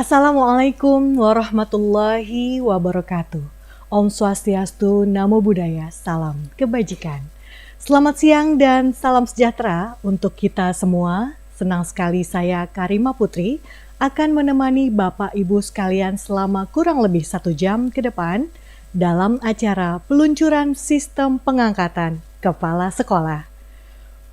Assalamualaikum warahmatullahi wabarakatuh. Om Swastiastu, Namo Buddhaya, salam kebajikan. Selamat siang dan salam sejahtera untuk kita semua. Senang sekali saya Karima Putri akan menemani Bapak Ibu sekalian selama kurang lebih 1 jam ke depan dalam acara peluncuran sistem pengangkatan kepala sekolah.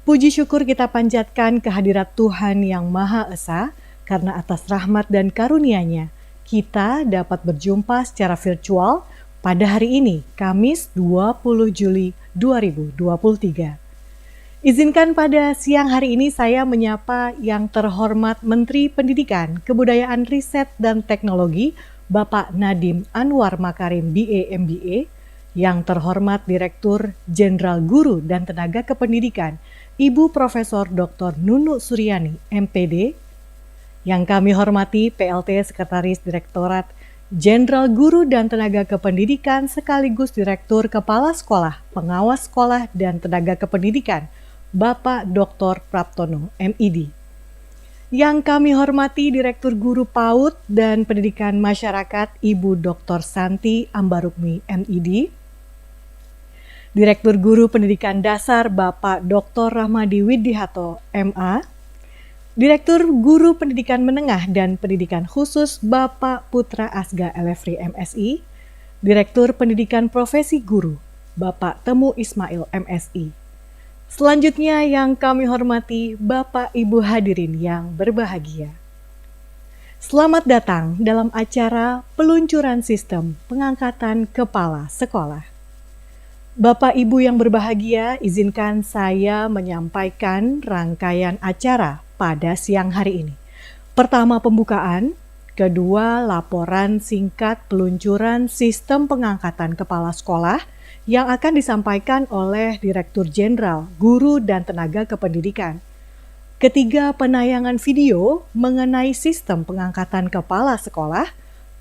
Puji syukur kita panjatkan kehadirat Tuhan yang Maha Esa, karena atas rahmat dan karunia-Nya, kita dapat berjumpa secara virtual pada hari ini, Kamis 20 Juli 2023. Izinkan pada siang hari ini saya menyapa yang terhormat Menteri Pendidikan, Kebudayaan, Riset, dan Teknologi, Bapak Nadiem Anwar Makarim, BA MBA, yang terhormat Direktur Jenderal Guru dan Tenaga Kependidikan, Ibu Profesor Dr. Nunu Suryani, MPD, yang kami hormati PLT Sekretaris Direktorat Jenderal Guru dan Tenaga Kependidikan sekaligus Direktur Kepala Sekolah, Pengawas Sekolah dan Tenaga Kependidikan, Bapak Dr. Praptono, MID. Yang kami hormati Direktur Guru PAUD dan Pendidikan Masyarakat, Ibu Dr. Santi Ambarukmi, MID. Direktur Guru Pendidikan Dasar, Bapak Dr. Rahmadi Widihato, MA. Direktur Guru Pendidikan Menengah dan Pendidikan Khusus Bapak Putra Asga Elefri MSI, Direktur Pendidikan Profesi Guru Bapak Temu Ismail MSI. Selanjutnya yang kami hormati Bapak Ibu hadirin yang berbahagia. Selamat datang dalam acara peluncuran sistem pengangkatan kepala sekolah. Bapak Ibu yang berbahagia, izinkan saya menyampaikan rangkaian acara pada siang hari ini. Pertama, pembukaan. Kedua, laporan singkat peluncuran sistem pengangkatan kepala sekolah yang akan disampaikan oleh Direktur Jenderal Guru dan Tenaga Kependidikan. Ketiga, penayangan video mengenai sistem pengangkatan kepala sekolah.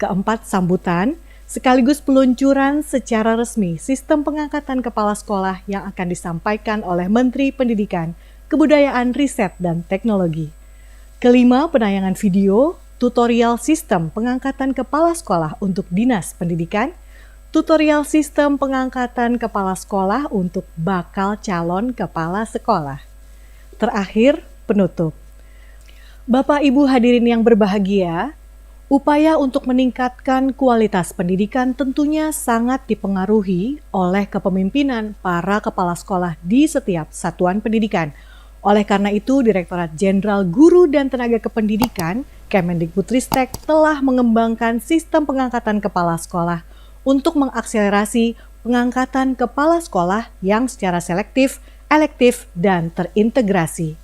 Keempat, sambutan sekaligus peluncuran secara resmi sistem pengangkatan kepala sekolah yang akan disampaikan oleh Menteri Pendidikan, Kebudayaan, Riset, dan Teknologi. Kelima, penayangan video tutorial sistem pengangkatan kepala sekolah untuk Dinas Pendidikan, tutorial sistem pengangkatan kepala sekolah untuk bakal calon kepala sekolah. Terakhir, penutup. Bapak Ibu hadirin yang berbahagia, upaya untuk meningkatkan kualitas pendidikan tentunya sangat dipengaruhi oleh kepemimpinan para kepala sekolah di setiap satuan pendidikan. Oleh karena itu, Direktorat Jenderal Guru dan Tenaga Kependidikan, Kemendikbudristek telah mengembangkan sistem pengangkatan kepala sekolah untuk mengakselerasi pengangkatan kepala sekolah yang secara selektif, elektif, dan terintegrasi.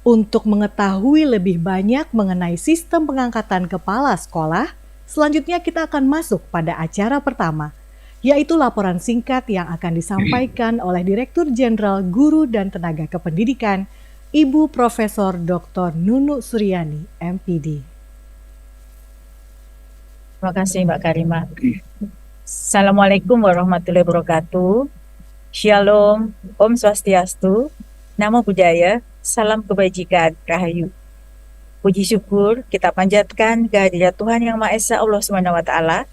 Untuk mengetahui lebih banyak mengenai sistem pengangkatan kepala sekolah, selanjutnya kita akan masuk pada acara pertama, yaitu laporan singkat yang akan disampaikan oleh Direktur Jenderal Guru dan Tenaga Kependidikan, Ibu Profesor Dr. Nunu Suryani, MPD. Terima kasih Mbak Karima. Assalamualaikum warahmatullahi wabarakatuh. Shalom, Om Swastiastu, Namo Buddhaya, salam kebajikan, Rahayu. Puji syukur kita panjatkan kehadirat Tuhan Yang Maha Esa Allah SWT,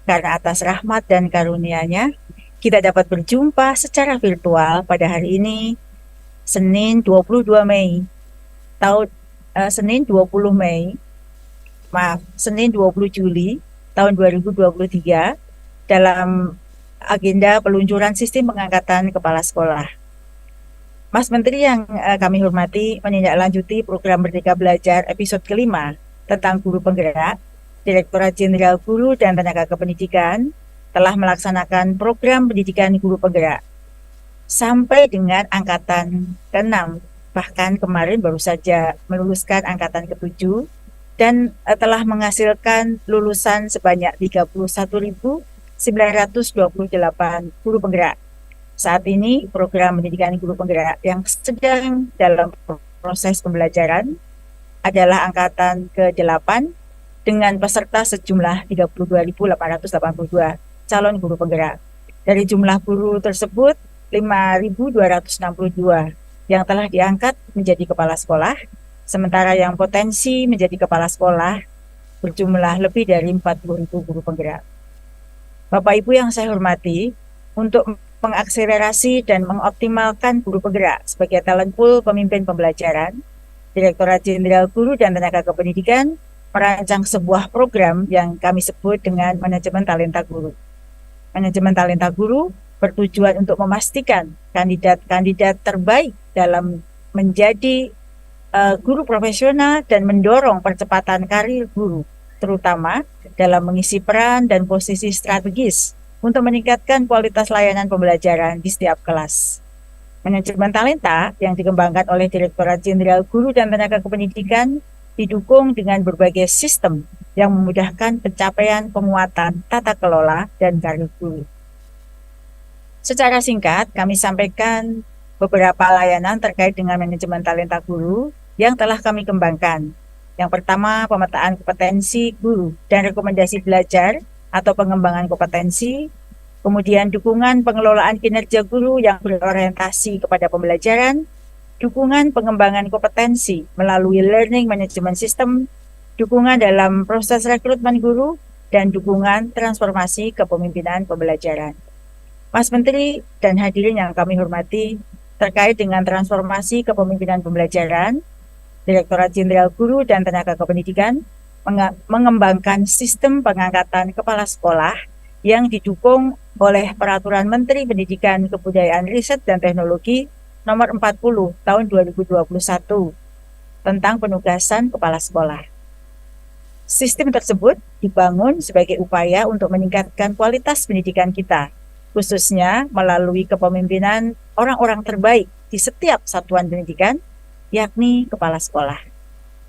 karena atas rahmat dan karunia-Nya, kita dapat berjumpa secara virtual pada hari ini, Senin 22 Mei, Senin 20 Juli tahun 2023, dalam agenda peluncuran sistem pengangkatan kepala sekolah. Mas Menteri yang kami hormati, menindaklanjuti program Merdeka Belajar episode kelima tentang guru penggerak, Direktorat Jenderal Guru dan Tenaga Kependidikan telah melaksanakan program pendidikan guru penggerak sampai dengan angkatan ke-6, bahkan kemarin baru saja meluluskan angkatan ke-7 dan telah menghasilkan lulusan sebanyak 31.928 guru penggerak. Saat ini program pendidikan guru penggerak yang sedang dalam proses pembelajaran adalah angkatan ke-8 dengan peserta sejumlah 32.882 calon guru penggerak. Dari jumlah guru tersebut, 5.262 yang telah diangkat menjadi kepala sekolah, sementara yang potensi menjadi kepala sekolah berjumlah lebih dari 40.000 guru penggerak. Bapak Ibu yang saya hormati, untuk mengakselerasi dan mengoptimalkan guru penggerak sebagai talent pool pemimpin pembelajaran, Direktorat Jenderal Guru dan Tenaga Kependidikan merancang sebuah program yang kami sebut dengan Manajemen Talenta Guru. Manajemen Talenta Guru bertujuan untuk memastikan kandidat-kandidat terbaik dalam menjadi guru profesional dan mendorong percepatan karir guru, terutama dalam mengisi peran dan posisi strategis untuk meningkatkan kualitas layanan pembelajaran di setiap kelas. Manajemen talenta yang dikembangkan oleh Direktorat Jenderal Guru dan Tenaga Kependidikan didukung dengan berbagai sistem yang memudahkan pencapaian penguatan tata kelola dan karir guru. Secara singkat, kami sampaikan beberapa layanan terkait dengan manajemen talenta guru yang telah kami kembangkan. Yang pertama, pemetaan kompetensi guru dan rekomendasi belajar atau pengembangan kompetensi. Kemudian dukungan pengelolaan kinerja guru yang berorientasi kepada pembelajaran, dukungan pengembangan kompetensi melalui learning management system, dukungan dalam proses rekrutmen guru, dan dukungan transformasi kepemimpinan pembelajaran. Mas Menteri dan hadirin yang kami hormati, terkait dengan transformasi kepemimpinan pembelajaran, Direktorat Jenderal Guru dan Tenaga Kependidikan mengembangkan sistem pengangkatan kepala sekolah yang didukung oleh Peraturan Menteri Pendidikan, Kebudayaan, Riset, dan Teknologi Nomor 40 Tahun 2021 tentang penugasan kepala sekolah. Sistem tersebut dibangun sebagai upaya untuk meningkatkan kualitas pendidikan kita, khususnya melalui kepemimpinan orang-orang terbaik di setiap satuan pendidikan, yakni kepala sekolah.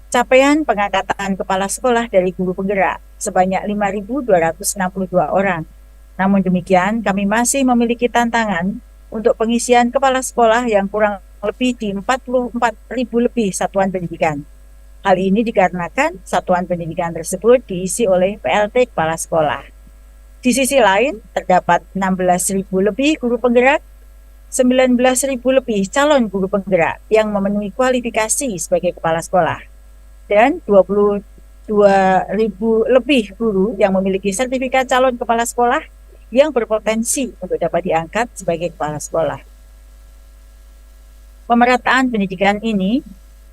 Capaian pengangkatan kepala sekolah dari guru penggerak sebanyak 5.262 orang. Namun demikian, kami masih memiliki tantangan untuk pengisian kepala sekolah yang kurang lebih di 44.000 lebih satuan pendidikan. Hal ini dikarenakan satuan pendidikan tersebut diisi oleh PLT kepala sekolah. Di sisi lain, terdapat 16.000 lebih guru penggerak, 19.000 lebih calon guru penggerak yang memenuhi kualifikasi sebagai kepala sekolah, dan 22.000 lebih guru yang memiliki sertifikat calon kepala sekolah yang berpotensi untuk dapat diangkat sebagai kepala sekolah. Pemerataan pendidikan ini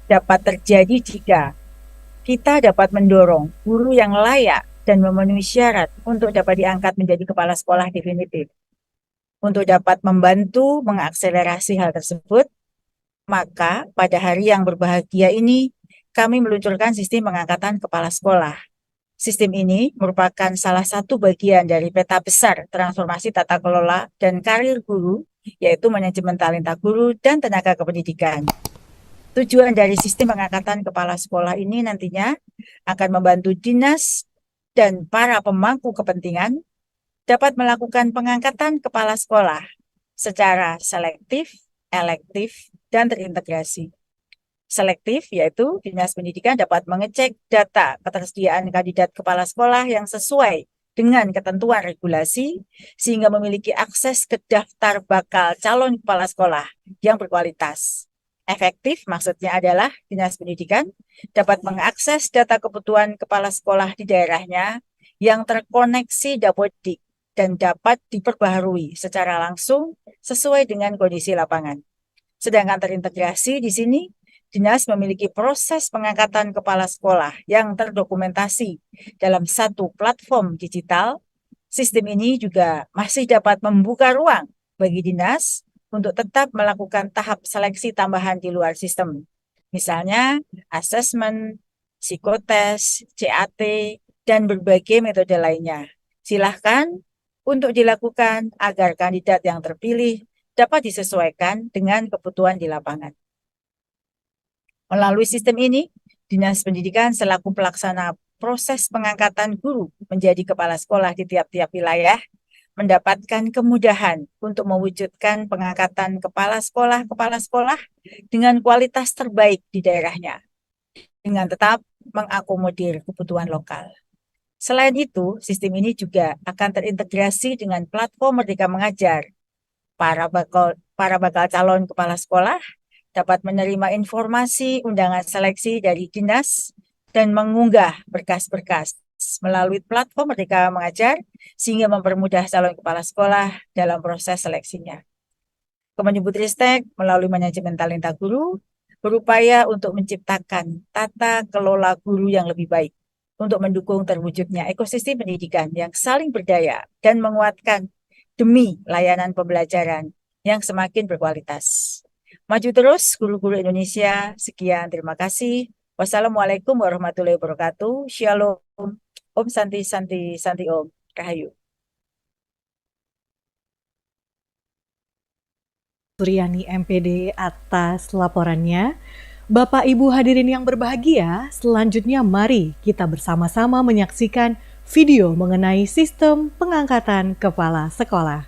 dapat terjadi jika kita dapat mendorong guru yang layak dan memenuhi syarat untuk dapat diangkat menjadi kepala sekolah definitif. Untuk dapat membantu mengakselerasi hal tersebut, maka pada hari yang berbahagia ini, kami meluncurkan sistem pengangkatan kepala sekolah. Sistem ini merupakan salah satu bagian dari peta besar transformasi tata kelola dan karir guru, yaitu manajemen talenta guru dan tenaga kependidikan. Tujuan dari sistem pengangkatan kepala sekolah ini nantinya akan membantu dinas dan para pemangku kepentingan dapat melakukan pengangkatan kepala sekolah secara selektif, elektif, dan terintegrasi. Selektif yaitu Dinas Pendidikan dapat mengecek data ketersediaan kandidat kepala sekolah yang sesuai dengan ketentuan regulasi sehingga memiliki akses ke daftar bakal calon kepala sekolah yang berkualitas. Efektif maksudnya adalah Dinas Pendidikan dapat mengakses data kebutuhan kepala sekolah di daerahnya yang terkoneksi Dapodik dan dapat diperbaharui secara langsung sesuai dengan kondisi lapangan. Sedangkan terintegrasi di sini, Dinas memiliki proses pengangkatan kepala sekolah yang terdokumentasi dalam satu platform digital. Sistem ini juga masih dapat membuka ruang bagi dinas untuk tetap melakukan tahap seleksi tambahan di luar sistem. Misalnya, asesmen, psikotes, CAT, dan berbagai metode lainnya. Silahkan untuk dilakukan agar kandidat yang terpilih dapat disesuaikan dengan kebutuhan di lapangan. Melalui sistem ini, Dinas Pendidikan selaku pelaksana proses pengangkatan guru menjadi kepala sekolah di tiap-tiap wilayah mendapatkan kemudahan untuk mewujudkan pengangkatan kepala sekolah dengan kualitas terbaik di daerahnya, dengan tetap mengakomodir kebutuhan lokal. Selain itu, sistem ini juga akan terintegrasi dengan platform Merdeka Mengajar. Para bakal calon kepala sekolah dapat menerima informasi undangan seleksi dari dinas dan mengunggah berkas-berkas melalui platform Merdeka Mengajar sehingga mempermudah calon kepala sekolah dalam proses seleksinya. Kemendikbudristek melalui manajemen talenta guru berupaya untuk menciptakan tata kelola guru yang lebih baik untuk mendukung terwujudnya ekosistem pendidikan yang saling berdaya dan menguatkan demi layanan pembelajaran yang semakin berkualitas. Maju terus guru-guru Indonesia. Sekian, terima kasih. Wassalamualaikum warahmatullahi wabarakatuh. Shalom. Om Santi Santi Santi Om. Rahayu. Suryani MPD atas laporannya. Bapak Ibu hadirin yang berbahagia, selanjutnya mari kita bersama-sama menyaksikan video mengenai sistem pengangkatan kepala sekolah.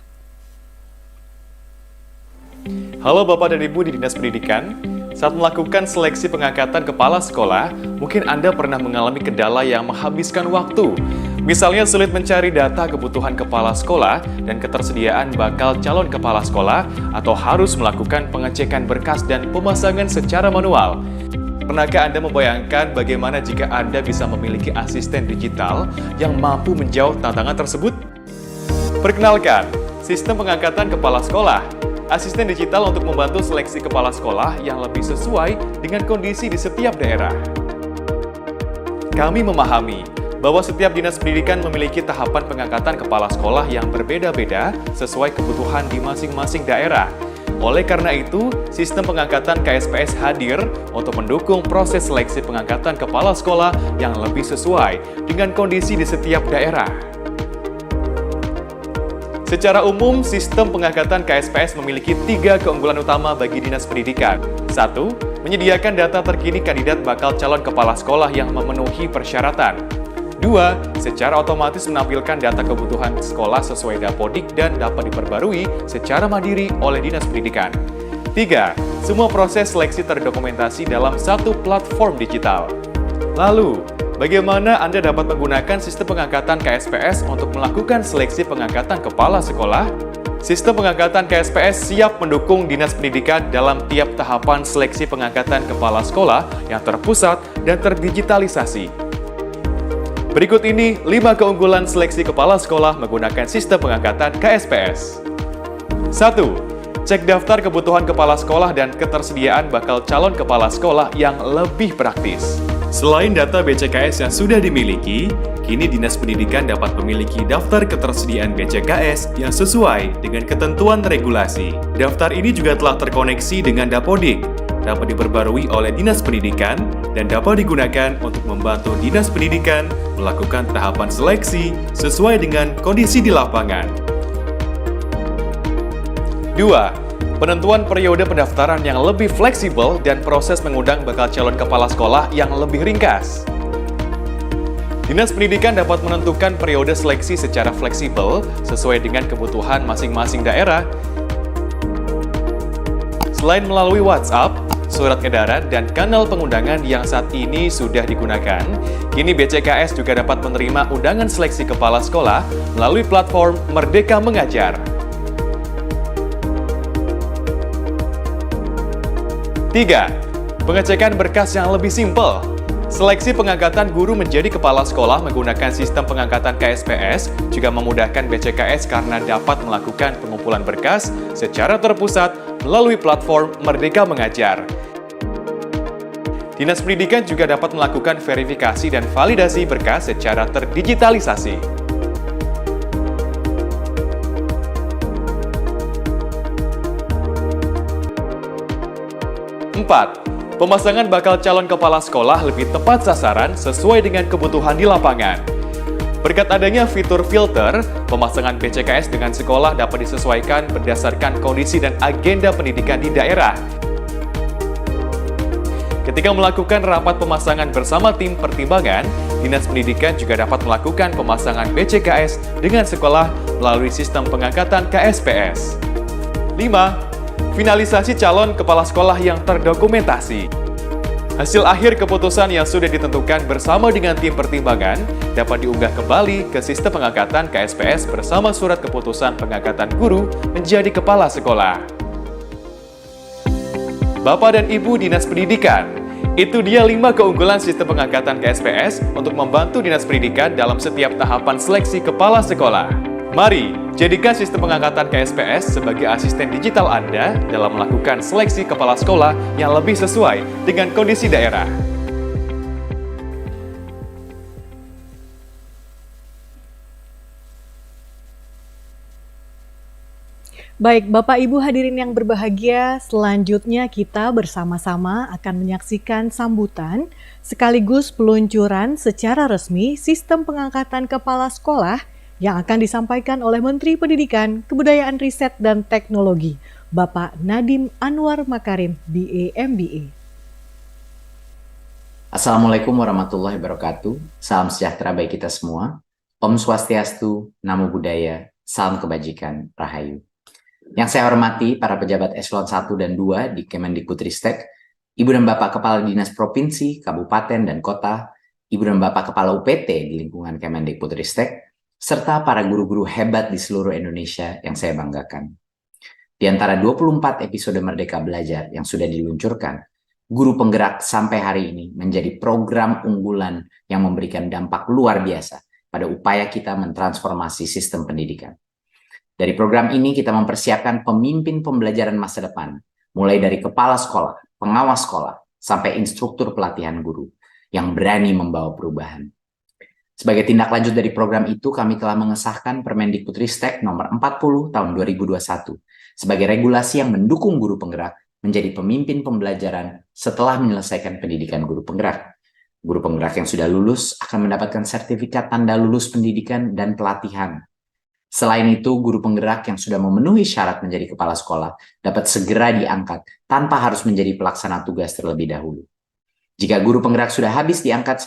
Halo Bapak dan Ibu di Dinas Pendidikan. Saat melakukan seleksi pengangkatan kepala sekolah, mungkin Anda pernah mengalami kendala yang menghabiskan waktu. Misalnya sulit mencari data kebutuhan kepala sekolah dan ketersediaan bakal calon kepala sekolah, atau harus melakukan pengecekan berkas dan pemasangan secara manual. Pernahkah Anda membayangkan bagaimana jika Anda bisa memiliki asisten digital yang mampu menjawab tantangan tersebut? Perkenalkan, sistem pengangkatan kepala sekolah. Asisten digital untuk membantu seleksi kepala sekolah yang lebih sesuai dengan kondisi di setiap daerah. Kami memahami bahwa setiap dinas pendidikan memiliki tahapan pengangkatan kepala sekolah yang berbeda-beda sesuai kebutuhan di masing-masing daerah. Oleh karena itu, sistem pengangkatan KSPS hadir untuk mendukung proses seleksi pengangkatan kepala sekolah yang lebih sesuai dengan kondisi di setiap daerah. Secara umum, sistem pengangkatan KSPS memiliki 3 keunggulan utama bagi dinas pendidikan. 1. Menyediakan data terkini kandidat bakal calon kepala sekolah yang memenuhi persyaratan. 2. Secara otomatis menampilkan data kebutuhan sekolah sesuai Dapodik dan dapat diperbarui secara mandiri oleh dinas pendidikan. 3. Semua proses seleksi terdokumentasi dalam satu platform digital. Lalu, bagaimana Anda dapat menggunakan sistem pengangkatan KSPS untuk melakukan seleksi pengangkatan kepala sekolah? Sistem pengangkatan KSPS siap mendukung Dinas Pendidikan dalam tiap tahapan seleksi pengangkatan kepala sekolah yang terpusat dan terdigitalisasi. Berikut ini 5 keunggulan seleksi kepala sekolah menggunakan sistem pengangkatan KSPS. 1. Cek daftar kebutuhan kepala sekolah dan ketersediaan bakal calon kepala sekolah yang lebih praktis. Selain data BCKS yang sudah dimiliki, kini Dinas Pendidikan dapat memiliki daftar ketersediaan BCKS yang sesuai dengan ketentuan regulasi. Daftar ini juga telah terkoneksi dengan Dapodik, dapat diperbarui oleh Dinas Pendidikan, dan dapat digunakan untuk membantu Dinas Pendidikan melakukan tahapan seleksi sesuai dengan kondisi di lapangan. 2. Penentuan periode pendaftaran yang lebih fleksibel dan proses mengundang bakal calon kepala sekolah yang lebih ringkas. Dinas Pendidikan dapat menentukan periode seleksi secara fleksibel sesuai dengan kebutuhan masing-masing daerah. Selain melalui WhatsApp, surat edaran, dan kanal pengundangan yang saat ini sudah digunakan, kini BCKS juga dapat menerima undangan seleksi kepala sekolah melalui platform Merdeka Mengajar. 3. Pengecekan berkas yang lebih simpel. Seleksi pengangkatan guru menjadi kepala sekolah menggunakan sistem pengangkatan KSPS juga memudahkan BCKS karena dapat melakukan pengumpulan berkas secara terpusat melalui platform Merdeka Mengajar. Dinas Pendidikan juga dapat melakukan verifikasi dan validasi berkas secara terdigitalisasi. 4. Pemasangan bakal calon kepala sekolah lebih tepat sasaran sesuai dengan kebutuhan di lapangan. Berkat adanya fitur filter, pemasangan BCKS dengan sekolah dapat disesuaikan berdasarkan kondisi dan agenda pendidikan di daerah. Ketika melakukan rapat pemasangan bersama tim pertimbangan, Dinas Pendidikan juga dapat melakukan pemasangan BCKS dengan sekolah melalui sistem pengangkatan KSPS. 5. Finalisasi calon kepala sekolah yang terdokumentasi. Hasil akhir keputusan yang sudah ditentukan bersama dengan tim pertimbangan dapat diunggah kembali ke sistem pengangkatan KSPS bersama surat keputusan pengangkatan guru menjadi kepala sekolah. Bapak dan Ibu Dinas Pendidikan, Itu dia 5 keunggulan sistem pengangkatan KSPS untuk membantu Dinas Pendidikan dalam setiap tahapan seleksi kepala sekolah. Mari, jadikan sistem pengangkatan KSPS sebagai asisten digital Anda dalam melakukan seleksi kepala sekolah yang lebih sesuai dengan kondisi daerah. Baik, Bapak Ibu hadirin yang berbahagia, selanjutnya kita bersama-sama akan menyaksikan sambutan sekaligus peluncuran secara resmi sistem pengangkatan kepala sekolah yang akan disampaikan oleh Menteri Pendidikan, Kebudayaan Riset dan Teknologi, Bapak Nadiem Anwar Makarim, BA MBA. Assalamualaikum warahmatullahi wabarakatuh. Salam sejahtera bagi kita semua. Om Swastiastu, Namo Buddhaya, salam kebajikan, Rahayu. Yang saya hormati para pejabat eselon 1 dan 2 di Kemendikbudristek, Ibu dan Bapak Kepala Dinas Provinsi, Kabupaten, dan Kota, Ibu dan Bapak Kepala UPT di lingkungan Kemendikbudristek, serta para guru-guru hebat di seluruh Indonesia yang saya banggakan. Di antara 24 episode Merdeka Belajar yang sudah diluncurkan, Guru Penggerak sampai hari ini menjadi program unggulan yang memberikan dampak luar biasa pada upaya kita mentransformasi sistem pendidikan. Dari program ini kita mempersiapkan pemimpin pembelajaran masa depan, mulai dari kepala sekolah, pengawas sekolah, sampai instruktur pelatihan guru yang berani membawa perubahan. Sebagai tindak lanjut dari program itu, kami telah mengesahkan Permendikbudristek nomor 40 tahun 2021 sebagai regulasi yang mendukung guru penggerak menjadi pemimpin pembelajaran setelah menyelesaikan pendidikan guru penggerak. Guru penggerak yang sudah lulus akan mendapatkan sertifikat tanda lulus pendidikan dan pelatihan. Selain itu, guru penggerak yang sudah memenuhi syarat menjadi kepala sekolah dapat segera diangkat tanpa harus menjadi pelaksana tugas terlebih dahulu. Jika guru penggerak sudah habis diangkat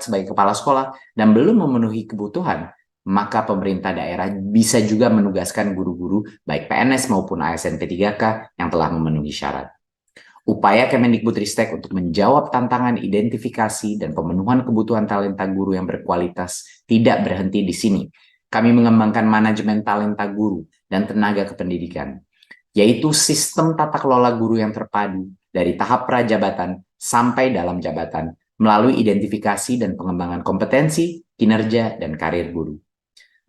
sebagai kepala sekolah dan belum memenuhi kebutuhan, maka pemerintah daerah bisa juga menugaskan guru-guru baik PNS maupun ASN P3K yang telah memenuhi syarat. Upaya Kemendikbudristek untuk menjawab tantangan identifikasi dan pemenuhan kebutuhan talenta guru yang berkualitas tidak berhenti di sini. Kami mengembangkan manajemen talenta guru dan tenaga kependidikan, yaitu sistem tata kelola guru yang terpadu dari tahap prajabatan sampai dalam jabatan melalui identifikasi dan pengembangan kompetensi, kinerja, dan karir guru.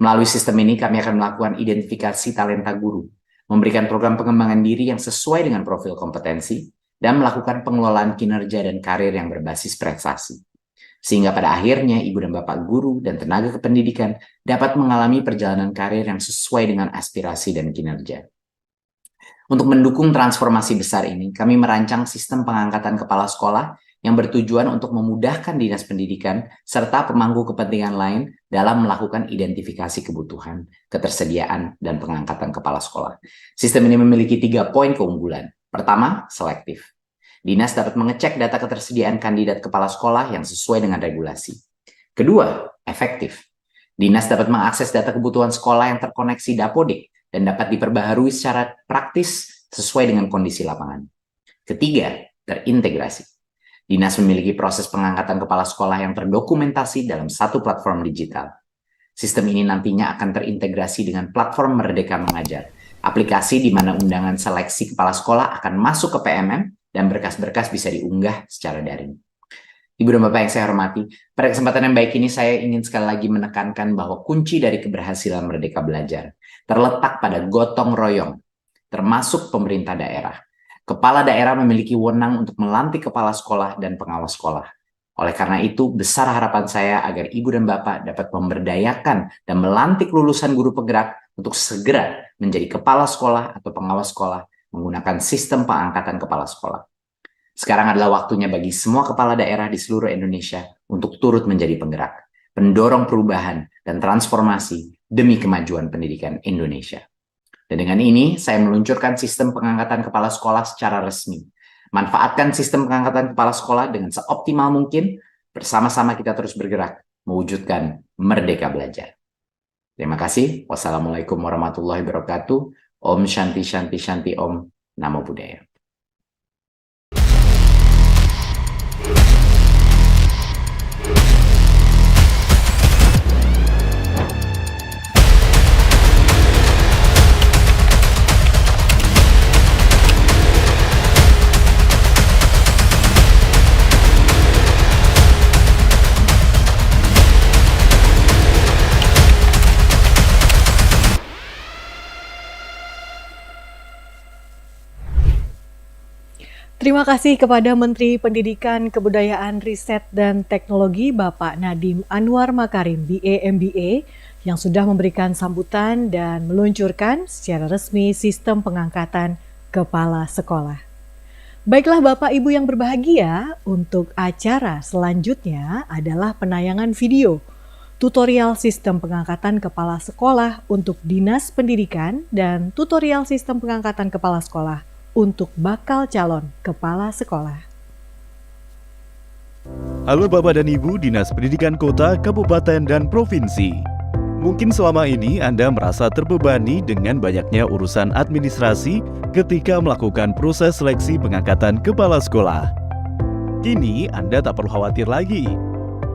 Melalui sistem ini kami akan melakukan identifikasi talenta guru, memberikan program pengembangan diri yang sesuai dengan profil kompetensi, dan melakukan pengelolaan kinerja dan karir yang berbasis prestasi. Sehingga pada akhirnya ibu dan bapak guru dan tenaga kependidikan dapat mengalami perjalanan karir yang sesuai dengan aspirasi dan kinerja. Untuk mendukung transformasi besar ini, kami merancang sistem pengangkatan kepala sekolah yang bertujuan untuk memudahkan dinas pendidikan serta pemangku kepentingan lain dalam melakukan identifikasi kebutuhan, ketersediaan, dan pengangkatan kepala sekolah. Sistem ini memiliki 3 poin keunggulan. Pertama, selektif. Dinas dapat mengecek data ketersediaan kandidat kepala sekolah yang sesuai dengan regulasi. Kedua, efektif. Dinas dapat mengakses data kebutuhan sekolah yang terkoneksi Dapodik dan dapat diperbaharui secara praktis sesuai dengan kondisi lapangan. Ketiga, terintegrasi. Dinas memiliki proses pengangkatan kepala sekolah yang terdokumentasi dalam satu platform digital. Sistem ini nantinya akan terintegrasi dengan platform Merdeka Mengajar, aplikasi di mana undangan seleksi kepala sekolah akan masuk ke PMM dan berkas-berkas bisa diunggah secara daring. Ibu dan Bapak yang saya hormati, pada kesempatan yang baik ini saya ingin sekali lagi menekankan bahwa kunci dari keberhasilan Merdeka Belajar terletak pada gotong royong, termasuk pemerintah daerah. Kepala daerah memiliki wewenang untuk melantik kepala sekolah dan pengawas sekolah. Oleh karena itu, besar harapan saya agar Ibu dan Bapak dapat memberdayakan dan melantik lulusan guru penggerak untuk segera menjadi kepala sekolah atau pengawas sekolah menggunakan sistem pengangkatan kepala sekolah. Sekarang adalah waktunya bagi semua kepala daerah di seluruh Indonesia untuk turut menjadi penggerak, pendorong perubahan dan transformasi demi kemajuan pendidikan Indonesia. Dan dengan ini, saya meluncurkan sistem pengangkatan kepala sekolah secara resmi. Manfaatkan sistem pengangkatan kepala sekolah dengan seoptimal mungkin, bersama-sama kita terus bergerak, mewujudkan Merdeka Belajar. Terima kasih. Wassalamualaikum warahmatullahi wabarakatuh. Om Shanti Shanti Shanti Om. Namo Buddhaya. Terima kasih kepada Menteri Pendidikan, Kebudayaan, Riset, dan Teknologi Bapak Nadiem Anwar Makarim, BA MBA, yang sudah memberikan sambutan dan meluncurkan secara resmi sistem pengangkatan kepala sekolah. Baiklah Bapak Ibu yang berbahagia, untuk acara selanjutnya adalah penayangan video tutorial sistem pengangkatan kepala sekolah untuk Dinas Pendidikan dan tutorial sistem pengangkatan kepala sekolah untuk bakal calon kepala sekolah. Halo Bapak dan Ibu Dinas Pendidikan Kota, Kabupaten, dan Provinsi. Mungkin selama ini Anda merasa terbebani dengan banyaknya urusan administrasi ketika melakukan proses seleksi pengangkatan kepala sekolah. Kini Anda tak perlu khawatir lagi.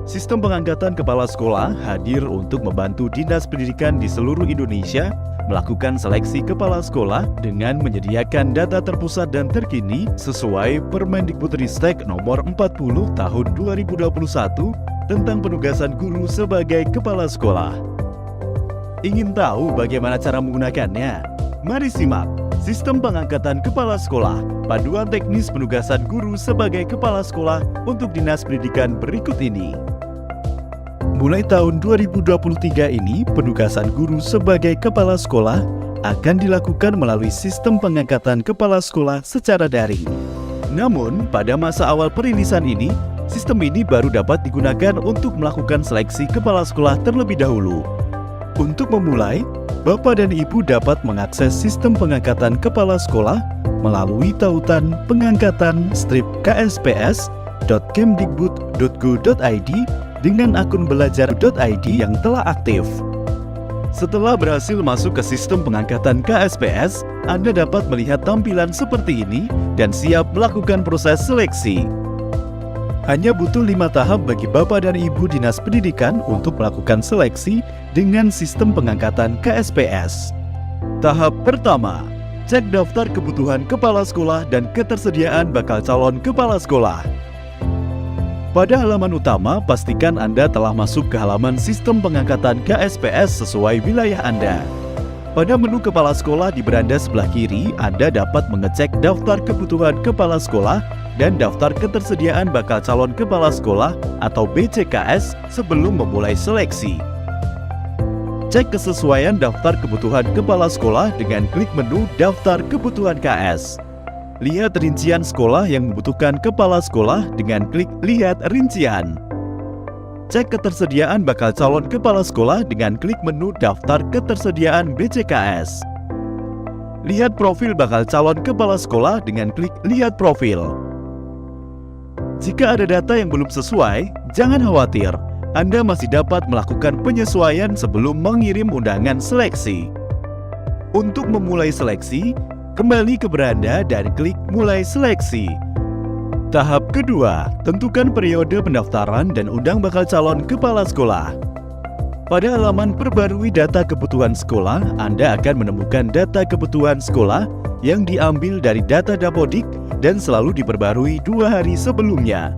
Sistem pengangkatan kepala sekolah hadir untuk membantu Dinas Pendidikan di seluruh Indonesia melakukan seleksi kepala sekolah dengan menyediakan data terpusat dan terkini sesuai Permendikbudristek nomor 40 tahun 2021 tentang penugasan guru sebagai kepala sekolah. Ingin tahu bagaimana cara menggunakannya? Mari simak Sistem Pengangkatan Kepala Sekolah, Panduan Teknis Penugasan Guru sebagai Kepala Sekolah untuk Dinas Pendidikan berikut ini. Mulai tahun 2023 ini, penugasan guru sebagai kepala sekolah akan dilakukan melalui sistem pengangkatan kepala sekolah secara daring. Namun, pada masa awal perilisan ini, sistem ini baru dapat digunakan untuk melakukan seleksi kepala sekolah terlebih dahulu. Untuk memulai, Bapak dan Ibu dapat mengakses sistem pengangkatan kepala sekolah melalui tautan pengangkatan-ksps.kemdikbud.go.id dengan akun belajar.id yang telah aktif. Setelah berhasil masuk ke sistem pengangkatan KSPS, Anda dapat melihat tampilan seperti ini dan siap melakukan proses seleksi. Hanya butuh 5 tahap bagi Bapak dan Ibu Dinas Pendidikan untuk melakukan seleksi dengan sistem pengangkatan KSPS. Tahap pertama, cek daftar kebutuhan kepala sekolah dan ketersediaan bakal calon kepala sekolah. Pada halaman utama, pastikan Anda telah masuk ke halaman sistem pengangkatan KSPS sesuai wilayah Anda. Pada menu kepala sekolah di beranda sebelah kiri, Anda dapat mengecek daftar kebutuhan kepala sekolah dan daftar ketersediaan bakal calon kepala sekolah atau BCKS sebelum memulai seleksi. Cek kesesuaian daftar kebutuhan kepala sekolah dengan klik menu Daftar Kebutuhan KS. Lihat rincian sekolah yang membutuhkan kepala sekolah dengan klik Lihat Rincian. Cek ketersediaan bakal calon kepala sekolah dengan klik menu Daftar Ketersediaan BCKS. Lihat profil bakal calon kepala sekolah dengan klik Lihat Profil. Jika ada data yang belum sesuai, jangan khawatir. Anda masih dapat melakukan penyesuaian sebelum mengirim undangan seleksi. Untuk memulai seleksi, kembali ke beranda dan klik Mulai Seleksi. Tahap kedua, tentukan periode pendaftaran dan undang bakal calon kepala sekolah. Pada halaman Perbarui Data Kebutuhan Sekolah, Anda akan menemukan data kebutuhan sekolah yang diambil dari data Dapodik dan selalu diperbarui 2 hari sebelumnya.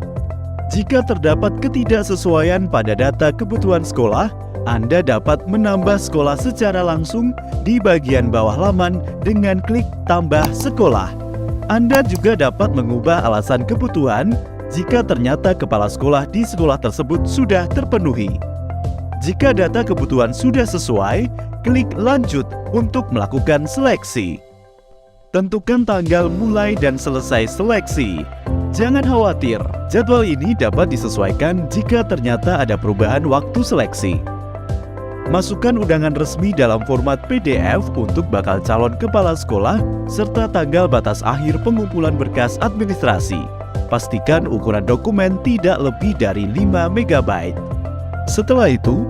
Jika terdapat ketidaksesuaian pada data kebutuhan sekolah, Anda dapat menambah sekolah secara langsung di bagian bawah laman dengan klik Tambah Sekolah. Anda juga dapat mengubah alasan kebutuhan jika ternyata kepala sekolah di sekolah tersebut sudah terpenuhi. Jika data kebutuhan sudah sesuai, klik Lanjut untuk melakukan seleksi. Tentukan tanggal mulai dan selesai seleksi. Jangan khawatir, jadwal ini dapat disesuaikan jika ternyata ada perubahan waktu seleksi. Masukkan undangan resmi dalam format PDF untuk bakal calon kepala sekolah serta tanggal batas akhir pengumpulan berkas administrasi. Pastikan ukuran dokumen tidak lebih dari 5 MB. Setelah itu,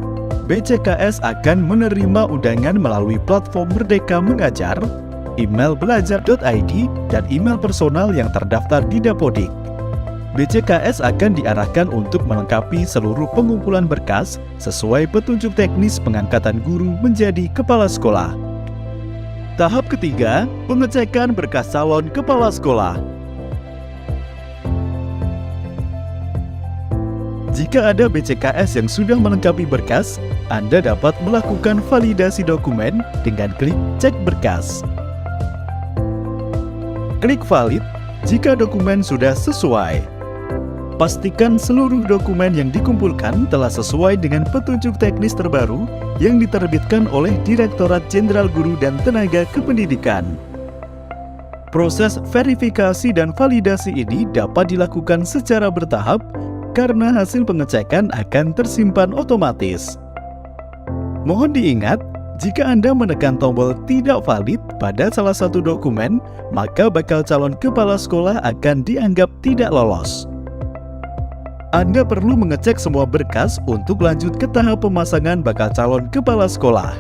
BCKS akan menerima undangan melalui platform Merdeka Mengajar, email belajar.id, dan email personal yang terdaftar di Dapodik. BCKS akan diarahkan untuk melengkapi seluruh pengumpulan berkas sesuai petunjuk teknis pengangkatan guru menjadi kepala sekolah. Tahap ketiga, pengecekan berkas calon kepala sekolah. Jika ada BCKS yang sudah melengkapi berkas, Anda dapat melakukan validasi dokumen dengan klik Cek Berkas. Klik Valid, jika dokumen sudah sesuai. Pastikan seluruh dokumen yang dikumpulkan telah sesuai dengan petunjuk teknis terbaru yang diterbitkan oleh Direktorat Jenderal Guru dan Tenaga Kependidikan. Proses verifikasi dan validasi ini dapat dilakukan secara bertahap karena hasil pengecekan akan tersimpan otomatis. Mohon diingat, jika Anda menekan tombol tidak valid pada salah satu dokumen, maka bakal calon kepala sekolah akan dianggap tidak lolos. Anda perlu mengecek semua berkas untuk lanjut ke tahap pemasangan bakal calon kepala sekolah.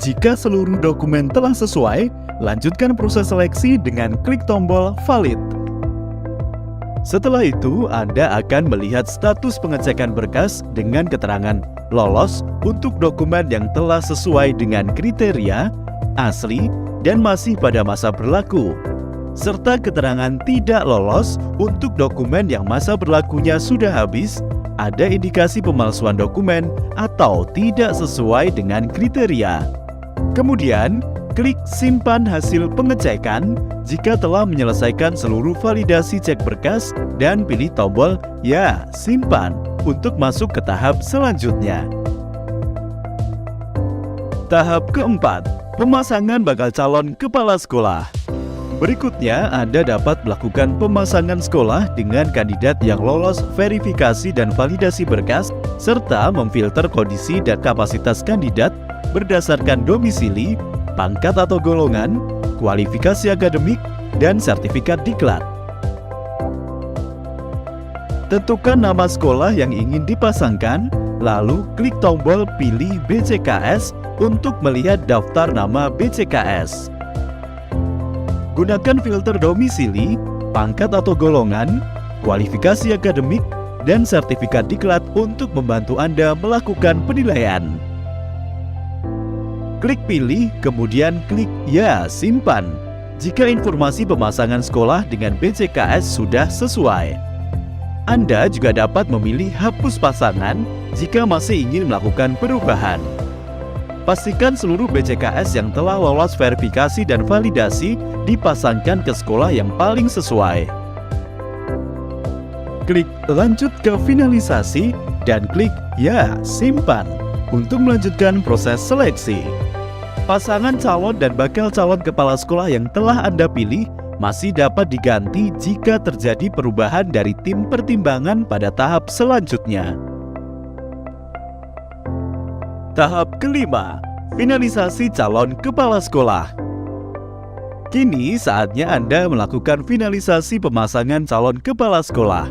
Jika seluruh dokumen telah sesuai, lanjutkan proses seleksi dengan klik tombol valid. Setelah itu, Anda akan melihat status pengecekan berkas dengan keterangan lolos untuk dokumen yang telah sesuai dengan kriteria, asli, dan masih pada masa berlaku, serta keterangan tidak lolos untuk dokumen yang masa berlakunya sudah habis, ada indikasi pemalsuan dokumen, atau tidak sesuai dengan kriteria. Kemudian, klik simpan hasil pengecekan jika telah menyelesaikan seluruh validasi cek berkas dan pilih tombol ya simpan untuk masuk ke tahap selanjutnya. Tahap keempat, pemasangan bakal calon kepala sekolah. Berikutnya, Anda dapat melakukan pemasangan sekolah dengan kandidat yang lolos verifikasi dan validasi berkas, serta memfilter kondisi dan kapasitas kandidat berdasarkan domisili, pangkat atau golongan, kualifikasi akademik, dan sertifikat diklat. Tentukan nama sekolah yang ingin dipasangkan, lalu klik tombol pilih BCKS untuk melihat daftar nama BCKS. Gunakan filter domisili, pangkat atau golongan, kualifikasi akademik, dan sertifikat diklat untuk membantu Anda melakukan penilaian. Klik pilih, kemudian klik ya simpan jika informasi pemasangan sekolah dengan BCKS sudah sesuai. Anda juga dapat memilih hapus pasangan jika masih ingin melakukan perubahan. Pastikan seluruh BCKS yang telah lolos verifikasi dan validasi dipasangkan ke sekolah yang paling sesuai. Klik lanjut ke finalisasi dan klik ya simpan untuk melanjutkan proses seleksi. Pasangan calon dan bakal calon kepala sekolah yang telah Anda pilih masih dapat diganti jika terjadi perubahan dari tim pertimbangan pada tahap selanjutnya. Tahap kelima, finalisasi calon kepala sekolah. Kini saatnya Anda melakukan finalisasi pemasangan calon kepala sekolah.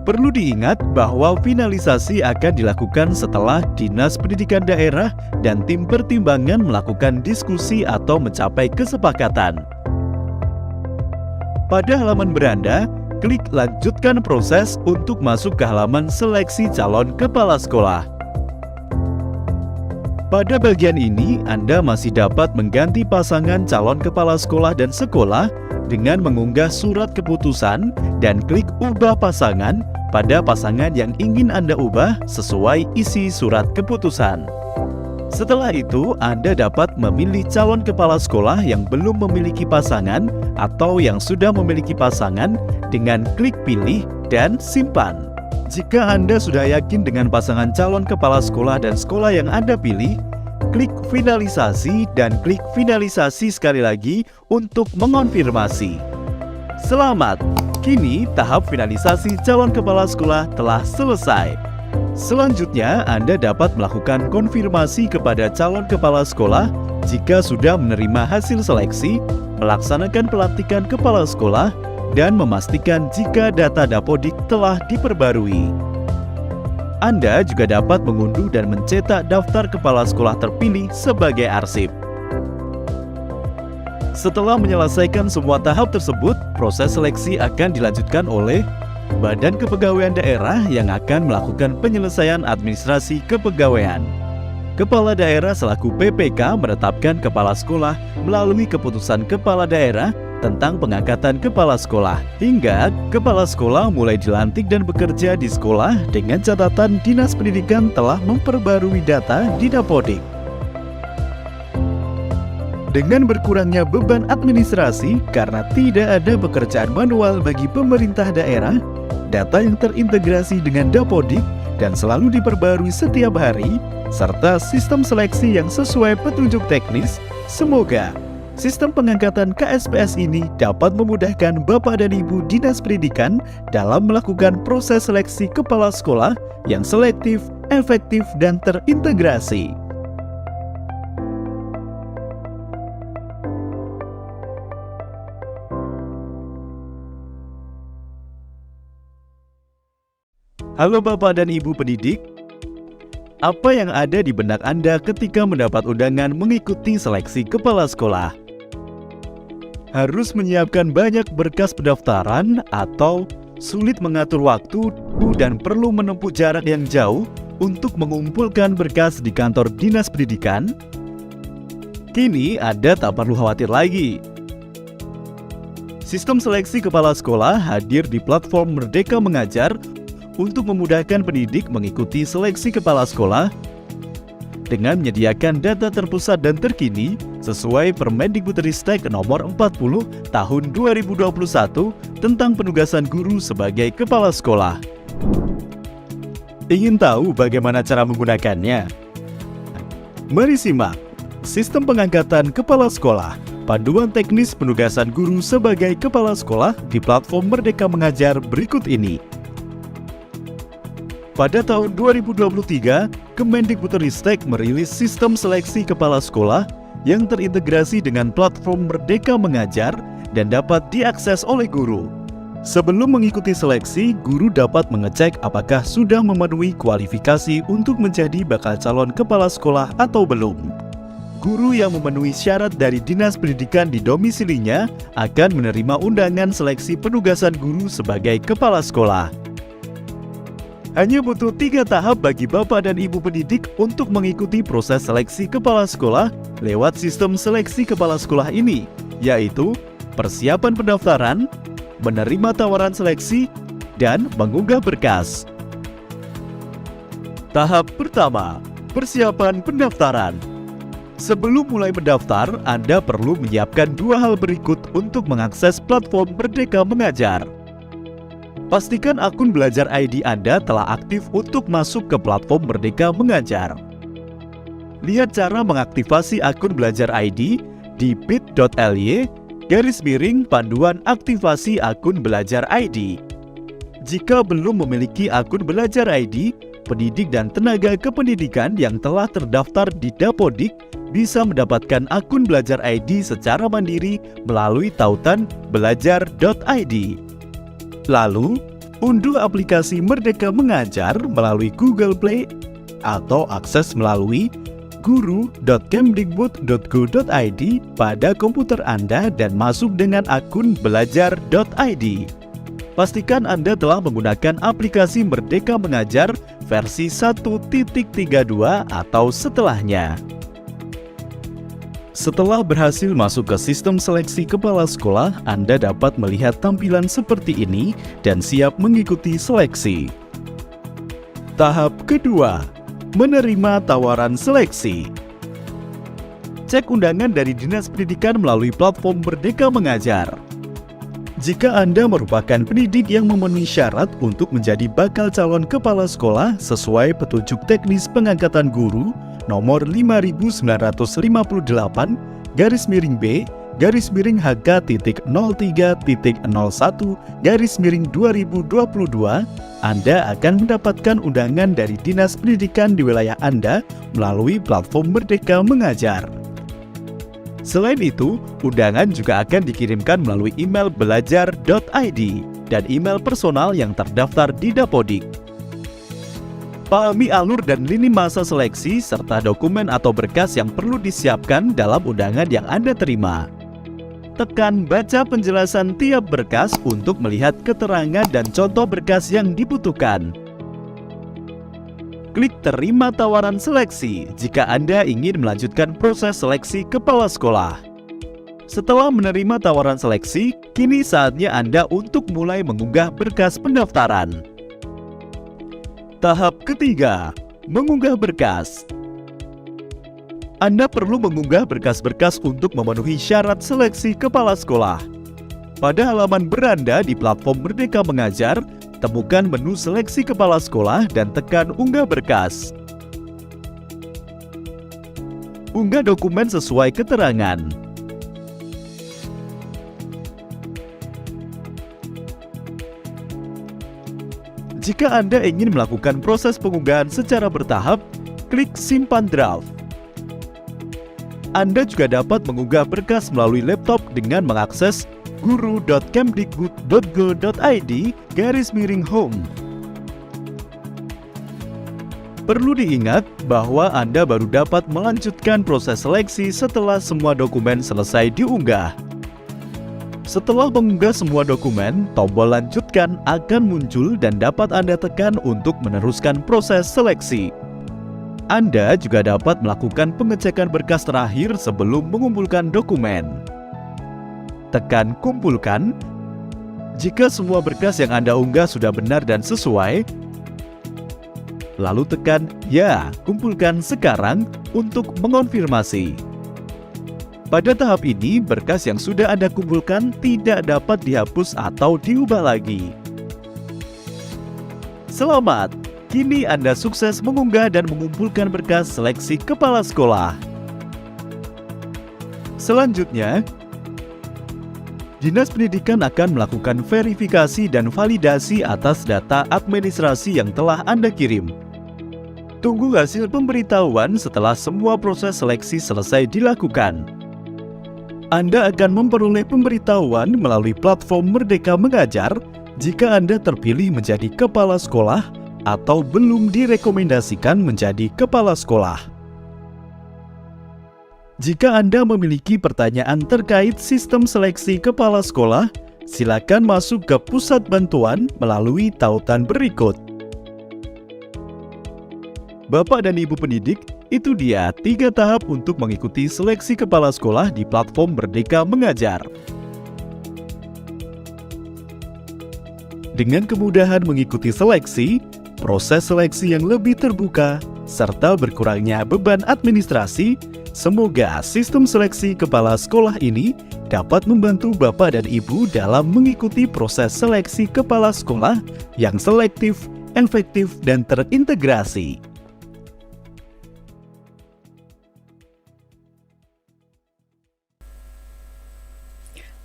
Perlu diingat bahwa finalisasi akan dilakukan setelah Dinas Pendidikan Daerah dan tim pertimbangan melakukan diskusi atau mencapai kesepakatan. Pada halaman beranda, klik lanjutkan proses untuk masuk ke halaman seleksi calon kepala sekolah. Pada bagian ini, Anda masih dapat mengganti pasangan calon kepala sekolah dan sekolah dengan mengunggah surat keputusan dan klik ubah pasangan pada pasangan yang ingin Anda ubah sesuai isi surat keputusan. Setelah itu, Anda dapat memilih calon kepala sekolah yang belum memiliki pasangan atau yang sudah memiliki pasangan dengan klik pilih dan simpan. Jika Anda sudah yakin dengan pasangan calon kepala sekolah dan sekolah yang Anda pilih, klik finalisasi dan klik finalisasi sekali lagi untuk mengonfirmasi. Selamat! Kini tahap finalisasi calon kepala sekolah telah selesai. Selanjutnya, Anda dapat melakukan konfirmasi kepada calon kepala sekolah jika sudah menerima hasil seleksi, melaksanakan pelantikan kepala sekolah, dan memastikan jika data Dapodik telah diperbarui. Anda juga dapat mengunduh dan mencetak daftar kepala sekolah terpilih sebagai arsip. Setelah menyelesaikan semua tahap tersebut, proses seleksi akan dilanjutkan oleh Badan Kepegawaian Daerah yang akan melakukan penyelesaian administrasi kepegawaian. Kepala daerah selaku PPK menetapkan kepala sekolah melalui keputusan kepala daerah tentang pengangkatan kepala sekolah, hingga kepala sekolah mulai dilantik dan bekerja di sekolah dengan catatan Dinas Pendidikan telah memperbarui data di Dapodik. Dengan berkurangnya beban administrasi karena tidak ada pekerjaan manual bagi pemerintah daerah, data yang terintegrasi dengan Dapodik dan selalu diperbarui setiap hari, serta sistem seleksi yang sesuai petunjuk teknis, semoga sistem pengangkatan KSPS ini dapat memudahkan Bapak dan Ibu Dinas Pendidikan dalam melakukan proses seleksi kepala sekolah yang selektif, efektif, dan terintegrasi. Halo Bapak dan Ibu pendidik, apa yang ada di benak Anda ketika mendapat undangan mengikuti seleksi kepala sekolah? Harus menyiapkan banyak berkas pendaftaran atau sulit mengatur waktu dan perlu menempuh jarak yang jauh untuk mengumpulkan berkas di kantor Dinas Pendidikan? Kini Anda tak perlu khawatir lagi. Sistem seleksi kepala sekolah hadir di platform Merdeka Mengajar untuk memudahkan pendidik mengikuti seleksi kepala sekolah dengan menyediakan data terpusat dan terkini sesuai Permendikbudristek nomor 40 tahun 2021 tentang penugasan guru sebagai kepala sekolah. Ingin tahu bagaimana cara menggunakannya? Mari simak Sistem Pengangkatan Kepala Sekolah, Panduan Teknis Penugasan Guru sebagai Kepala Sekolah di platform Merdeka Mengajar berikut ini. Pada tahun 2023, Kemendikbudristek merilis sistem seleksi kepala sekolah yang terintegrasi dengan platform Merdeka Mengajar dan dapat diakses oleh guru. Sebelum mengikuti seleksi, guru dapat mengecek apakah sudah memenuhi kualifikasi untuk menjadi bakal calon kepala sekolah atau belum. Guru yang memenuhi syarat dari Dinas Pendidikan di domisilinya akan menerima undangan seleksi penugasan guru sebagai kepala sekolah. Hanya butuh 3 tahap bagi Bapak dan Ibu pendidik untuk mengikuti proses seleksi kepala sekolah lewat sistem seleksi kepala sekolah ini, yaitu persiapan pendaftaran, menerima tawaran seleksi, dan mengunggah berkas. Tahap pertama, persiapan pendaftaran. Sebelum mulai mendaftar, Anda perlu menyiapkan 2 hal berikut untuk mengakses platform Merdeka Mengajar. Pastikan akun Belajar ID Anda telah aktif untuk masuk ke platform Merdeka Mengajar. Lihat cara mengaktifasi akun Belajar ID di bit.ly/panduan aktivasi akun Belajar ID. Jika belum memiliki akun Belajar ID, pendidik dan tenaga kependidikan yang telah terdaftar di Dapodik bisa mendapatkan akun Belajar ID secara mandiri melalui tautan belajar.id. Lalu, unduh aplikasi Merdeka Mengajar melalui Google Play atau akses melalui guru.kemdikbud.go.id pada komputer Anda dan masuk dengan akun belajar.id. Pastikan Anda telah menggunakan aplikasi Merdeka Mengajar versi 1.32 atau setelahnya. Setelah berhasil masuk ke sistem seleksi kepala sekolah, Anda dapat melihat tampilan seperti ini dan siap mengikuti seleksi. Tahap kedua, menerima tawaran seleksi. Cek undangan dari Dinas Pendidikan melalui platform Merdeka Mengajar. Jika Anda merupakan pendidik yang memenuhi syarat untuk menjadi bakal calon kepala sekolah sesuai petunjuk teknis pengangkatan guru nomor 59.508/HK.03.01/2022, Anda akan mendapatkan undangan dari Dinas Pendidikan di wilayah Anda melalui platform Merdeka Mengajar. Selain itu, undangan juga akan dikirimkan melalui email belajar.id dan email personal yang terdaftar di Dapodik. Pahami alur dan lini masa seleksi serta dokumen atau berkas yang perlu disiapkan dalam undangan yang Anda terima. Tekan baca penjelasan tiap berkas untuk melihat keterangan dan contoh berkas yang dibutuhkan. Klik terima tawaran seleksi jika Anda ingin melanjutkan proses seleksi kepala sekolah. Setelah menerima tawaran seleksi, kini saatnya Anda untuk mulai mengunggah berkas pendaftaran. Tahap ketiga, mengunggah berkas. Anda perlu mengunggah berkas-berkas untuk memenuhi syarat seleksi kepala sekolah. Pada halaman beranda di platform Merdeka Mengajar, temukan menu seleksi kepala sekolah dan tekan unggah berkas. Unggah dokumen sesuai keterangan. Jika Anda ingin melakukan proses pengunggahan secara bertahap, klik simpan draft. Anda juga dapat mengunggah berkas melalui laptop dengan mengakses guru.kemdikbud.go.id/home. Perlu diingat bahwa Anda baru dapat melanjutkan proses seleksi setelah semua dokumen selesai diunggah. Setelah mengunggah semua dokumen, tombol lanjutkan akan muncul dan dapat Anda tekan untuk meneruskan proses seleksi. Anda juga dapat melakukan pengecekan berkas terakhir sebelum mengumpulkan dokumen. Tekan kumpulkan. Jika semua berkas yang Anda unggah sudah benar dan sesuai, lalu tekan ya, kumpulkan sekarang untuk mengonfirmasi. Pada tahap ini, berkas yang sudah Anda kumpulkan tidak dapat dihapus atau diubah lagi. Selamat! Kini Anda sukses mengunggah dan mengumpulkan berkas seleksi kepala sekolah. Selanjutnya, Dinas Pendidikan akan melakukan verifikasi dan validasi atas data administrasi yang telah Anda kirim. Tunggu hasil pemberitahuan setelah semua proses seleksi selesai dilakukan. Anda akan memperoleh pemberitahuan melalui platform Merdeka Mengajar jika Anda terpilih menjadi kepala sekolah atau belum direkomendasikan menjadi kepala sekolah. Jika Anda memiliki pertanyaan terkait sistem seleksi kepala sekolah, silakan masuk ke pusat bantuan melalui tautan berikut. Bapak dan Ibu pendidik, itu dia 3 tahap untuk mengikuti seleksi kepala sekolah di platform Merdeka Mengajar. Dengan kemudahan mengikuti seleksi, proses seleksi yang lebih terbuka, serta berkurangnya beban administrasi, semoga sistem seleksi kepala sekolah ini dapat membantu Bapak dan Ibu dalam mengikuti proses seleksi kepala sekolah yang selektif, efektif, dan terintegrasi.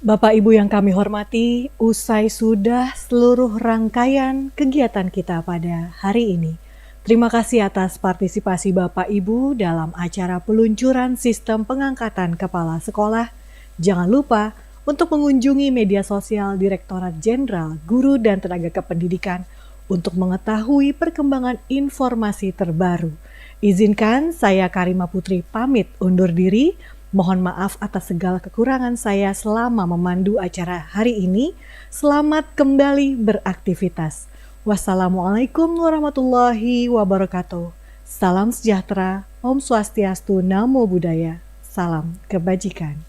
Bapak Ibu yang kami hormati, usai sudah seluruh rangkaian kegiatan kita pada hari ini. Terima kasih atas partisipasi Bapak Ibu dalam acara peluncuran sistem pengangkatan kepala sekolah. Jangan lupa untuk mengunjungi media sosial Direktorat Jenderal Guru dan Tenaga Kependidikan untuk mengetahui perkembangan informasi terbaru. Izinkan saya Karima Putri pamit undur diri. Mohon maaf atas segala kekurangan saya selama memandu acara hari ini. Selamat kembali beraktivitas. Wassalamualaikum warahmatullahi wabarakatuh. Salam sejahtera, Om Swastiastu, Namo Buddhaya. Salam kebajikan.